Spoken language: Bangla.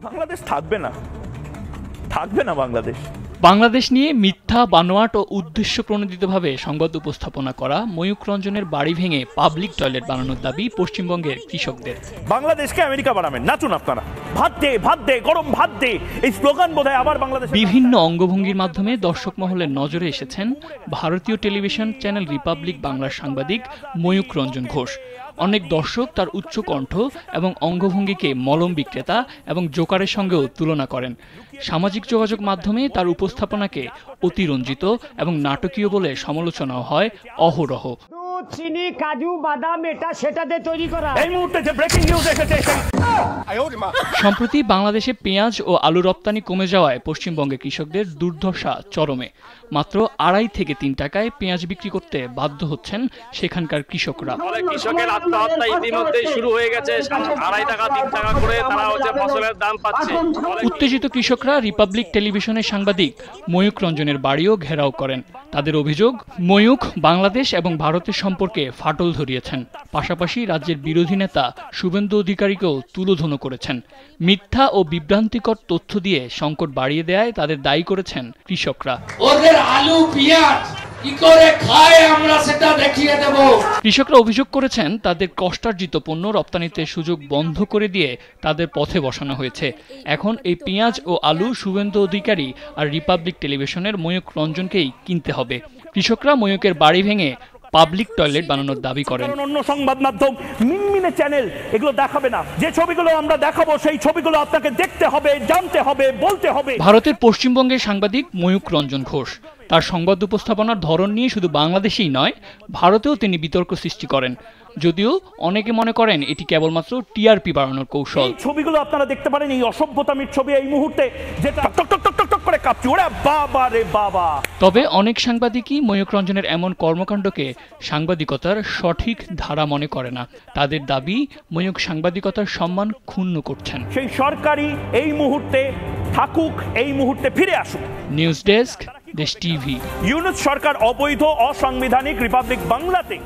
বাংলাদেশ থাকবে না বাংলাদেশ নিয়ে মিথ্যা, বানোয়াট ও উদ্দেশ্য প্রণোদিতভাবে সংবাদ উপস্থাপনা করা ময়ূক রঞ্জনের বাড়ি ভেঙে পাবলিক টয়লেট বানানোর দাবি পশ্চিমবঙ্গের কৃষকদের। বাংলাদেশকে আমেরিকা বানাবেন, নাচুন আপনারা, ভাত দে গরম ভাত দে, এই স্লোগান বোধহয় আবার বাংলাদেশ। বিভিন্ন অঙ্গভঙ্গির মাধ্যমে দর্শক মহলের নজরে এসেছেন ভারতীয় টেলিভিশন চ্যানেল রিপাবলিক বাংলার সাংবাদিক ময়ূক রঞ্জন ঘোষ। অনেক দর্শক তার উচ্চ কণ্ঠ এবং অঙ্গভঙ্গিকে মলম বিক্রেতা এবং জোকারের সঙ্গেও তুলনা করেন। সামাজিক যোগাযোগ মাধ্যমে তার উপস্থাপনাকে অতিরঞ্জিত এবং নাটকীয় বলে সমালোচনাও হয় অহরহ। চিনি, কাজু, বাদাম এটা সেটাতে তৈরি করা। এই মুহূর্তে যে ব্রেকিং নিউজ এসেছে, সম্প্রতি বাংলাদেশে পেঁয়াজ ও আলু রপ্তানি কমে যাওয়ায় পশ্চিমবঙ্গের কৃষকদের দুর্দশা চরমে। মাত্র 2.5 থেকে 3 টাকায় পেঁয়াজ বিক্রি করতে বাধ্য হচ্ছেন সেখানকার কৃষকরা। কৃষকের আত্মহত্যা ইতিমধ্যেই শুরু হয়ে গেছে। 2.5 টাকা 3 টাকা করে তারা ফসলের দাম পাচ্ছে। উত্তেজিত কৃষকরা রিপাবলিক টেলিভিশনের সাংবাদিক ময়ূক রঞ্জনের বাড়িও ঘেরাও করেন। তাদের অভিযোগ, ময়ূক বাংলাদেশ এবং ভারতের সম্পর্কে ফাটল ধরিয়েছেন। পাশাপাশি রাজ্যের বিরোধী নেতা শুভেন্দু অধিকারীকেও তুলোধনো করেছেন। মিথ্যা ও বিভ্রান্তিকর তথ্য দিয়ে সংকট বাড়িয়ে দেয়ায় তাদের দায়ী করেছেন কৃষকরা। ওদের আলু পেঁয়াজ কি করে খায় আমরা সেটা দেখিয়ে দেব। কৃষকরা অভিযোগ করেছেন তাদের কষ্টার্জিত পণ্য রপ্তানিতে সুযোগ বন্ধ করে দিয়ে তাদের পথে বসানো হয়েছে। এখন এই পেঁয়াজ ও আলু শুভেন্দু অধিকারী আর রিপাবলিক টেলিভিশনের ময়ূক রঞ্জনকেই কিনতে হবে। কৃষকরা ময়ূকের বাড়ি ভেঙে পাবলিক টয়লেট বানানোর দাবি করেন। অন্য সংবাদ মাধ্যম মিনমিনে চ্যানেল এগুলো দেখাবে না। যে ছবিগুলো আমরা দেখাবো সেই ছবিগুলো আপনাকে দেখতে হবে, জানতে হবে, বলতে হবে। ভারতের পশ্চিমবঙ্গের সাংবাদিক ময়ূক রঞ্জন ঘোষ তার সংবাদ উপস্থাপনার ধরন নিয়ে শুধু বাংলাদেশেই নয়, ভারতেও তিনি বিতর্ক সৃষ্টি করেন। যদিও অনেকে মনে করেন এটি কেবলমাত্র টিআরপি বাড়ানোর কৌশল। ছবিগুলো আপনারা দেখতে পারেন, এই অসভ্যতামির ছবি এই মুহূর্তে যেটা টক টক টক টক করে কাঁপছে, ওরে বাবা রে বাবা। তবে অনেক সাংবাদিকই ময়ূক রঞ্জনের এমন কর্মকাণ্ডকে সাংবাদিকতার সঠিক ধারা মনে করে না। তাদের দাবি, ময়ূক সাংবাদিকতার সম্মান ক্ষুণ্ণ করছেন। সেই সরকারি এই মুহূর্তে থাকুক, এই মুহূর্তে ফিরে আসুক। নিউজ ডেস্ক, দেশ টিভি। ইউনূস সরকার অবৈধ, অসাংবিধানিক রিপাবলিক বাংলাতে